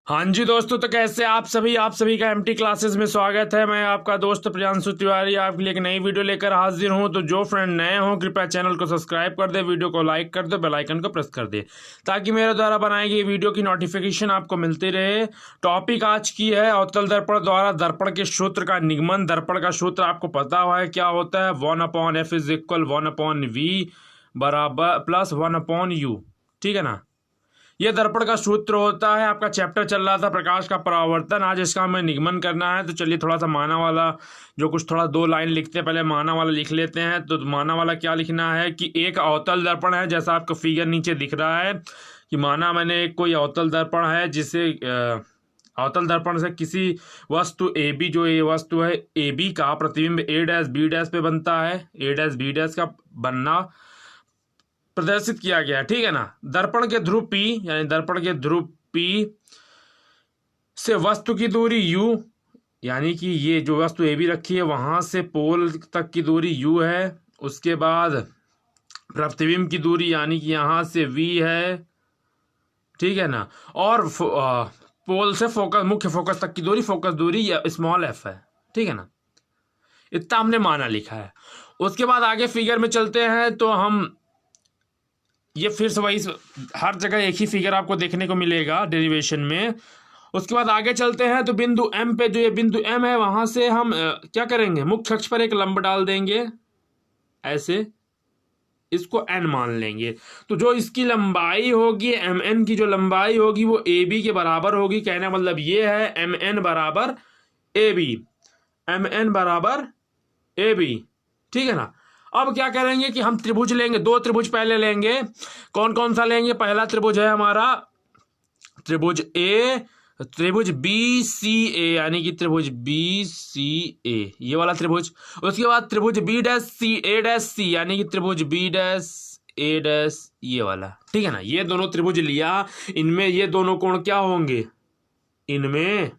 हाँ जी दोस्तों, तो कैसे आप सभी का एमटी क्लासेस में स्वागत है। मैं आपका दोस्त प्रियांशु तिवारी आपके लिए एक नई वीडियो लेकर हाजिर हूं। तो जो फ्रेंड नए हों कृपया चैनल को सब्सक्राइब कर दे, वीडियो को लाइक कर दे, बेल आइकन को प्रेस कर दे ताकि मेरे द्वारा बनाई गई वीडियो की नोटिफिकेशन आपको मिलती रहे। टॉपिक आज की है अवतल दर्पण द्वारा दर्पण के सूत्र का निगमन। दर्पण का सूत्र आपको पता हुआ है क्या होता है, 1/f इज इक्वल 1/v बराबर प्लस 1/u। ठीक है ना, ये दर्पण का सूत्र होता है। आपका चैप्टर चल रहा था प्रकाश का परावर्तन, आज इसका हमें निगमन करना है। तो चलिए थोड़ा सा माना वाला जो कुछ थोड़ा 2 लाइन लिखते हैं, पहले माना वाला लिख लेते हैं। तो माना वाला क्या लिखना है कि एक अवतल दर्पण है, जैसा आपको फिगर नीचे दिख रहा है कि माना मैंने एक कोई अवतल दर्पण है जिसे अवतल दर्पण से किसी वस्तु ए बी, जो ये वस्तु है ए बी का प्रतिबिंब ए डैश बी डैश पे बनता है, ए डैश बी डैश का बनना प्रदर्शित किया गया। ठीक है ना, दर्पण के ध्रुव P यानी दर्पण के ध्रुव P से वस्तु की दूरी U, यानी कि ये जो वस्तु ए बी रखी है वहां से पोल तक की दूरी U है। उसके बाद प्रतिबिंब की दूरी यानी कि यहां से V है। ठीक है ना, और पोल से फोकस मुख्य फोकस तक की दूरी फोकस दूरी स्मॉल f है। ठीक है ना, इतना हमने माना लिखा है। उसके बाद आगे फिगर में चलते हैं तो हम ये फिर से वही हर जगह एक ही फिगर आपको देखने को मिलेगा डेरिवेशन में। उसके बाद आगे चलते हैं तो बिंदु M पे, जो ये बिंदु M है वहां से हम क्या करेंगे, मुख्य अक्ष पर एक लंब डाल देंगे, ऐसे इसको n मान लेंगे। तो जो इसकी लंबाई होगी mn की जो लंबाई होगी वो AB के बराबर होगी। कहने का मतलब ये है mn बराबर AB, mn बराबर AB। ठीक है ना, अब क्या करेंगे कि हम त्रिभुज लेंगे, 2 त्रिभुज पहले लेंगे। कौन कौन सा लेंगे, पहला त्रिभुज है हमारा त्रिभुज ए, त्रिभुज बी सी ए, यानी कि त्रिभुज बी सी ए, ये वाला त्रिभुज। उसके बाद त्रिभुज बी डैश सी ए डैश सी, यानी कि त्रिभुज बी डैश ए डैश, ये वाला। ठीक है ना, ये दोनों त्रिभुज लिया, इनमें ये दोनों कोण क्या होंगे, इनमें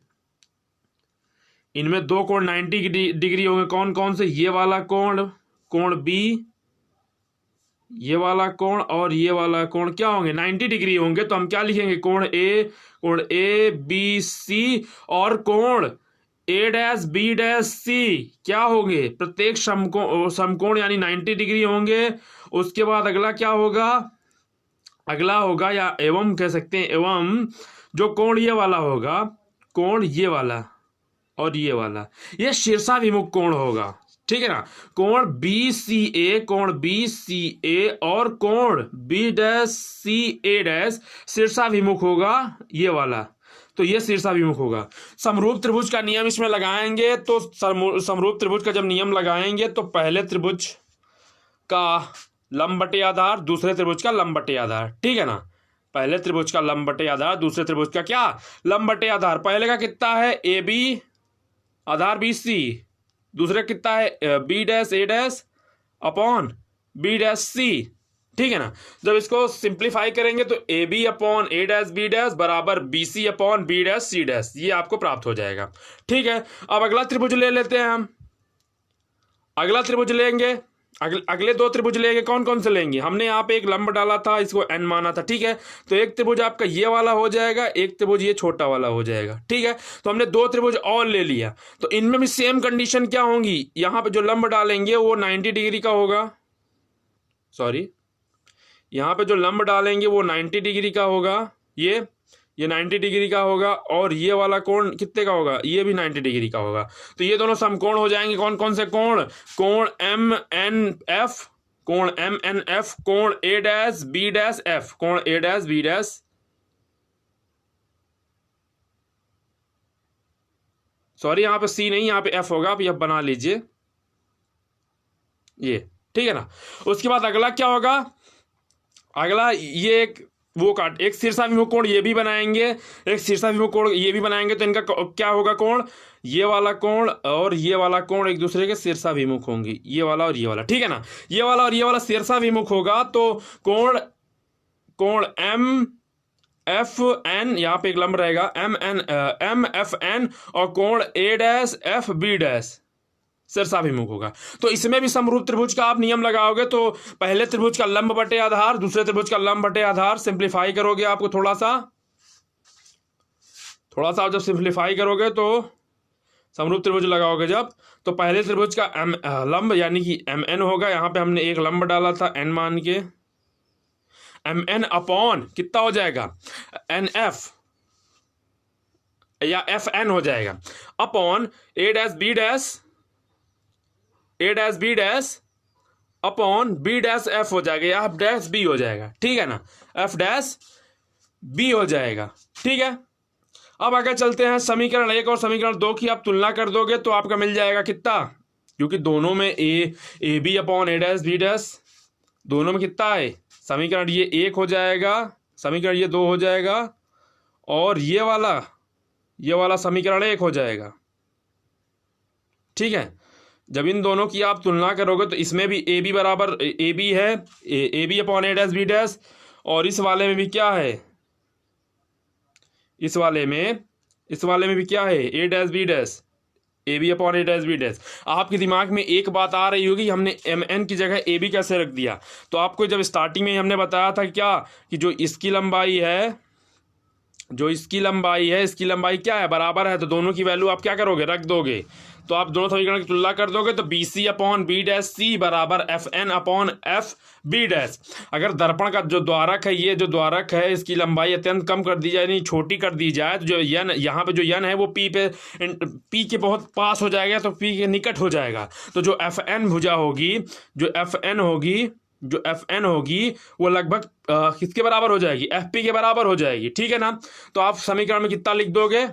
2 कोण 90 डिग्री होंगे। कौन कौन से, ये वाला कोण, कोण बी, ये वाला कोण और ये वाला कोण क्या होंगे, 90 डिग्री होंगे। तो हम क्या लिखेंगे, कोण ए बी सी और कोण ए डैश बी डैश सी क्या होंगे, प्रत्येक समकोण यानी 90 डिग्री होंगे। उसके बाद अगला क्या होगा, अगला होगा या एवं कह सकते हैं, एवं जो कोण ये वाला होगा, कोण ये वाला और ये वाला, ये शीर्षाभिमुख कोण होगा। ठीक है ना, कोण बी सी ए, कोण बी सी ए और कोण बी डैश सी ए डैश शीर्षाभिमुख होगा ये वाला। तो ये शीर्षाभिमुख होगा। समरूप त्रिभुज का नियम इसमें लगाएंगे। तो समरूप त्रिभुज का जब नियम लगाएंगे तो पहले त्रिभुज का लंब बटे आधार, दूसरे त्रिभुज का लंब बटे आधार। ठीक है ना, पहले त्रिभुज का लंब बटे आधार, दूसरे त्रिभुज का क्या, लंब बटे आधार। पहले का कितना है, A B Aadhaar B C, दूसरा कितना है B dash A dash upon B dash C. ठीक है ना, जब इसको सिंप्लीफाई करेंगे तो A B upon A dash B dash बराबर B C upon B dash C dash, ये आपको प्राप्त हो जाएगा। ठीक है, अब अगला त्रिभुज ले लेते हैं हम। अगला त्रिभुज लेंगे, अगले 2 त्रिभुज लेंगे। कौन कौन से लेंगे, हमने यहाँ पे एक लंब डाला था, इसको n माना था। ठीक है, तो एक त्रिभुज आपका ये वाला हो जाएगा, एक त्रिभुज ये छोटा वाला हो जाएगा। ठीक है, तो हमने 2 त्रिभुज और ले लिया। तो इनमें भी सेम कंडीशन क्या होंगी, यहाँ पे जो लंब डालेंगे वो 90 डिग्री का होगा, सॉरी यहाँ पे जो लंब डालेंगे वो 90 डिग्री का होगा, ये 90 डिग्री का होगा। और ये वाला कोण कितने का होगा, ये भी 90 डिग्री का होगा। तो ये दोनों समकोण हो जाएंगे। कौन कौन से कोण, कोण एम एन एफ, कोण एम एन एफ, कोण ए डैश बी डैश एफ, कोण ए डैश बी डैश, सॉरी यहाँ पे सी नहीं, यहाँ पे एफ होगा, आप ये बना लीजिए ये। ठीक है ना, उसके बाद अगला क्या होगा, अगला ये एक शीर्षाभिमुख कोण ये भी बनाएंगे, एक शीर्षाभिमुख कोण ये भी बनाएंगे। तो इनका क्या होगा, कोण ये वाला कोण और ये वाला कोण एक दूसरे के शीर्षाभिमुख होंगे, ये वाला और ये वाला। ठीक है ना, ये वाला और ये वाला शीर्षाभिमुख होगा। तो कोण एम एफ एन, यहाँ पे एक लंब रहेगा एम एफ एन, और कोण ए डैश एफ बी डैश शीर्षाभिमुख होगा। तो इसमें भी समरूप त्रिभुज का आप नियम लगाओगे तो पहले त्रिभुज का लंब बटे आधार, दूसरे त्रिभुज का लंब बटे आधार, सिंप्लीफाई करोगे आपको थोड़ा सा थोड़ा सा आप जब सिंप्लीफाई करोगे तो समरूप त्रिभुज लगाओगे जब, तो पहले त्रिभुज का लंब यानी कि एम एन होगा। यहाँ पे हमने एक लंब डाला था एन मान के, एम एन अपॉन कितना हो जाएगा, एन एफ या एफ एन हो जाएगा, upon A dash B dash, A dash B dash upon B dash F हो जाएगा, या एफ डैश बी हो जाएगा, ठीक है ना, एफ डैश बी हो जाएगा, ठीक है। अब आगे चलते हैं, समीकरण 1 और समीकरण 2 की आप तुलना कर दोगे तो आपका मिल जाएगा कितना, क्योंकि दोनों में A B upon A dash B dash, दोनों में कितना है, समीकरण ये 1 हो जाएगा, समीकरण ये 2 हो जाएगा, और ये वाला समीकरण 1 हो जाएगा, ठीक है। जब इन दोनों की आप तुलना करोगे तो इसमें भी ए बी बराबर ए बी है, A B upon A dash B dash, और इस वाले में भी क्या है, इस वाले में भी क्या है, A dash B dash, A B upon A dash B dash. आपके दिमाग में एक बात आ रही होगी, हमने एम एन की जगह ए बी कैसे रख दिया। तो आपको जब स्टार्टिंग में हमने बताया था क्या, कि जो इसकी लंबाई है, इसकी लंबाई क्या है, बराबर है, तो दोनों की वैल्यू आप क्या करोगे, रख दोगे। तो आप दोनों समीकरण की तुलना कर दोगे तो B C upon B dash C बराबर F N upon F B dash. अगर दर्पण का जो द्वारक है, ये जो द्वारक है, इसकी लंबाई अत्यंत कम कर दी जाए, यानी छोटी कर दी जाए, तो जो यन यहाँ पे जो यन है वो पी के बहुत पास हो जाएगा, तो पी के निकट हो जाएगा। तो जो एफ एन भुजा होगी, जो एफ एन होगी वो लगभग किसके बराबर हो जाएगी, एफ पी के बराबर हो जाएगी, ठीक है ना। तो आप समीकरण में कितना लिख दोगे,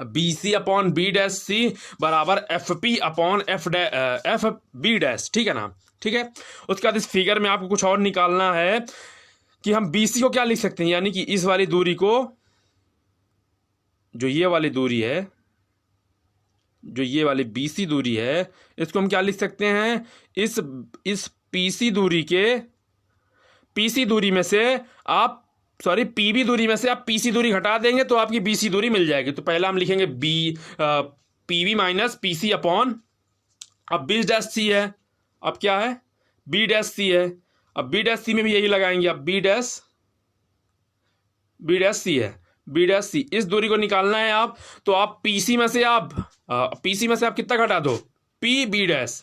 B C upon B dash C बराबर F P upon F B dash, ठीक है ना, ठीक है। उसके बाद इस फिगर में आपको कुछ और निकालना है कि हम बी सी को क्या लिख सकते हैं, यानी कि इस वाली दूरी को, जो ये वाली दूरी है, जो ये वाली बी सी दूरी है, इसको हम क्या लिख सकते हैं, इस पीसी दूरी में से आप पीबी दूरी में से आप पीसी दूरी घटा देंगे तो आपकी बीसी दूरी मिल जाएगी। तो पहला हम लिखेंगे पीबी माइनस पीसी अपॉन, अब बी डैश सी है, अब क्या है, बी डैश सी है, अब बी डैश सी में भी यही लगाएंगे, अब बी डैश सी है, बी डैश सी, इस दूरी को निकालना है आप। तो आप पीसी में से आप कितना घटा दो, पी बी डैश,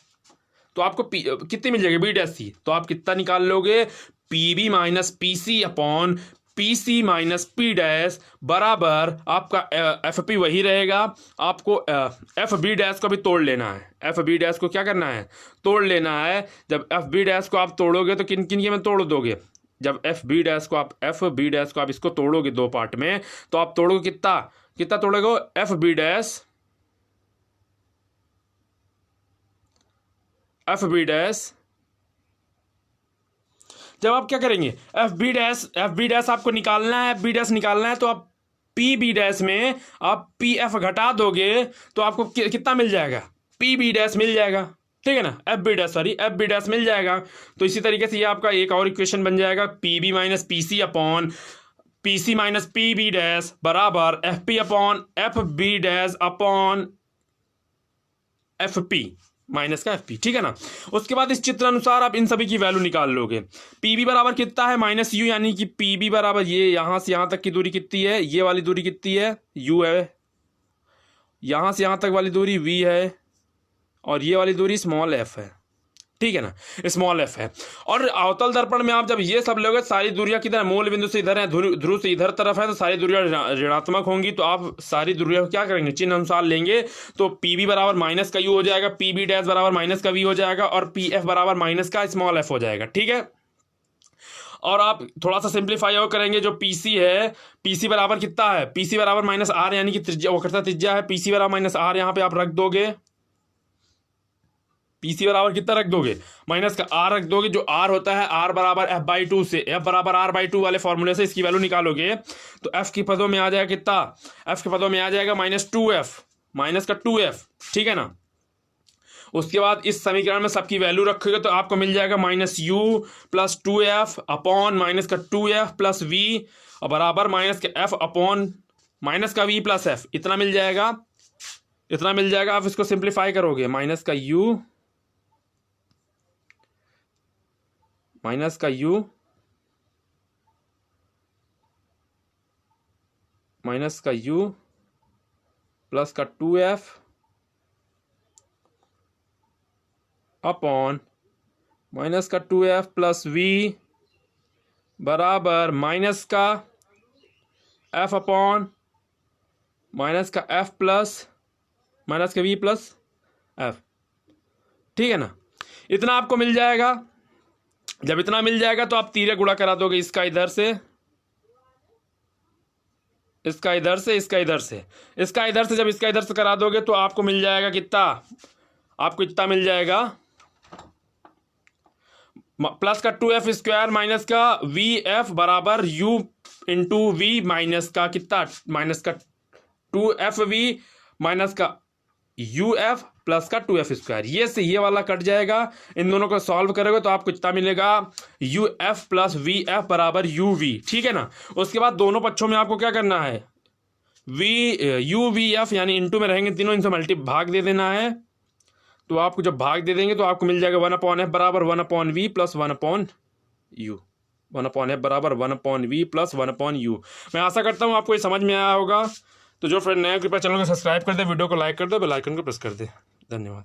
तो आपको कितनी मिल जाएगी, बी डैश सी, तो आप कितना निकाल लोगे, P B minus P C upon P C minus P dash बराबर आपका एफ पी वही रहेगा। आपको एफ बी डैश को भी तोड़ लेना है, एफ बी डैश को क्या करना है, तोड़ लेना है। जब एफ बी डैश को आप तोड़ोगे तो किन किन के में तोड़ दोगे, जब एफ बी डैश को आप इसको तोड़ोगे दो पार्ट में, तो आप तोड़ोगे कितना तोड़ोगे, एफ बी डैश जब आप क्या करेंगे, एफ बी डैश आपको निकालना है, तो आप पी बी डैश में आप पी एफ घटा दोगे तो आपको कितना मिल जाएगा, पी बी डैश मिल जाएगा, ठीक है ना, एफ बी डैश मिल जाएगा। तो इसी तरीके से ये आपका एक और इक्वेशन बन जाएगा, P B minus P C upon P C minus P B dash बराबर F P upon F B dash upon F P minus का एफ पी, ठीक है ना। उसके बाद इस चित्र अनुसार आप इन सभी की वैल्यू निकाल लोगे। पी बी बराबर कितना है, माइनस यू, यानी कि पी बी बराबर ये यहां से यहां तक की दूरी कितनी है, ये वाली दूरी कितनी है, यू है, यहां से यहां तक वाली दूरी वी है, और ये वाली दूरी स्मॉल एफ है, ठीक है ना, स्मॉल एफ है। और अवतल दर्पण में आप जब ये सब लोगे, सारी दूरियां किधर, मूल बिंदु से इधर है, ध्रुव से इधर तरफ है, तो सारी दूरियां ऋणात्मक होंगी। तो आप सारी दूरियां क्या करेंगे, चिन्ह अनुसार लेंगे। तो पी बी बराबर माइनस का यू हो जाएगा, पी बी डैश बराबर माइनस का वी हो जाएगा, और पी एफ बराबर माइनस का स्मॉल एफ हो जाएगा, ठीक है। और आप थोड़ा सा सिंप्लीफाई और करेंगे, जो पीसी है, पीसी बराबर कितना है, पीसी बराबर माइनस आर, यानी कि त्रिज्या, वक्रता त्रिज्या है, पीसी बराबर माइनस आर, यहाँ पे आप रख दोगे, पीसी बराबर कितना रख दोगे, माइनस का आर रख दोगे। जो आर होता है, आर बराबर एफ बाई टू से, एफ बराबर आर बाई टू वाले फॉर्मूले से इसकी वैल्यू निकालोगे तो एफ की पदों में आ जाएगा कितना, एफ के पदों में आ जाएगा माइनस का टू एफ, ठीक है ना। उसके बाद इस समीकरण में सबकी वैल्यू रखोगे तो आपको मिल जाएगा minus you plus two F upon minus का टू एफ प्लस वी और बराबर माइनस का एफ अपॉन माइनस का वी प्लस एफ, इतना मिल जाएगा, आप इसको सिंप्लीफाई करोगे, माइनस का यू माइनस का u प्लस का 2f अपॉन माइनस का 2f प्लस v बराबर माइनस का f अपॉन माइनस का f प्लस माइनस का v प्लस f। ठीक है ना, इतना आपको मिल जाएगा। जब इतना मिल जाएगा तो आप तीरे गुणा करा दोगे, इसका इधर से, इसका इधर से, इसका इधर से, इसका इधर से। जब इसका इधर से करा दोगे तो आपको मिल जाएगा कितना, आपको इतना मिल जाएगा प्लस का 2f स्क्वायर माइनस का vf बराबर u इंटू v माइनस का कितना, माइनस का 2fv माइनस का uf प्लस का 2f स्क्वायर। ये से ये वाला कट जाएगा, इन दोनों को सॉल्व करोगे तो आपको कितना मिलेगा, uf प्लस vf बराबर uv। ठीक है ना। उसके बाद दोनों पक्षों में आपको क्या करना है, uvf यानी इंटू में रहेंगे तीनों, इनसे मल्टी भाग दे देना है। तो आपको जब भाग दे देंगे तो आपको मिल जाएगा 1/f बराबर 1/v प्लस 1/u, 1/f बराबर 1/v प्लस 1/u। मैं आशा करता हूँ आपको ये समझ में आया होगा। तो जो फ्रेंड नया कृपया चैनल को सब्सक्राइब कर दे, वीडियो को लाइक कर दे, बेल आइकन को प्रेस कर दे। धन्यवाद।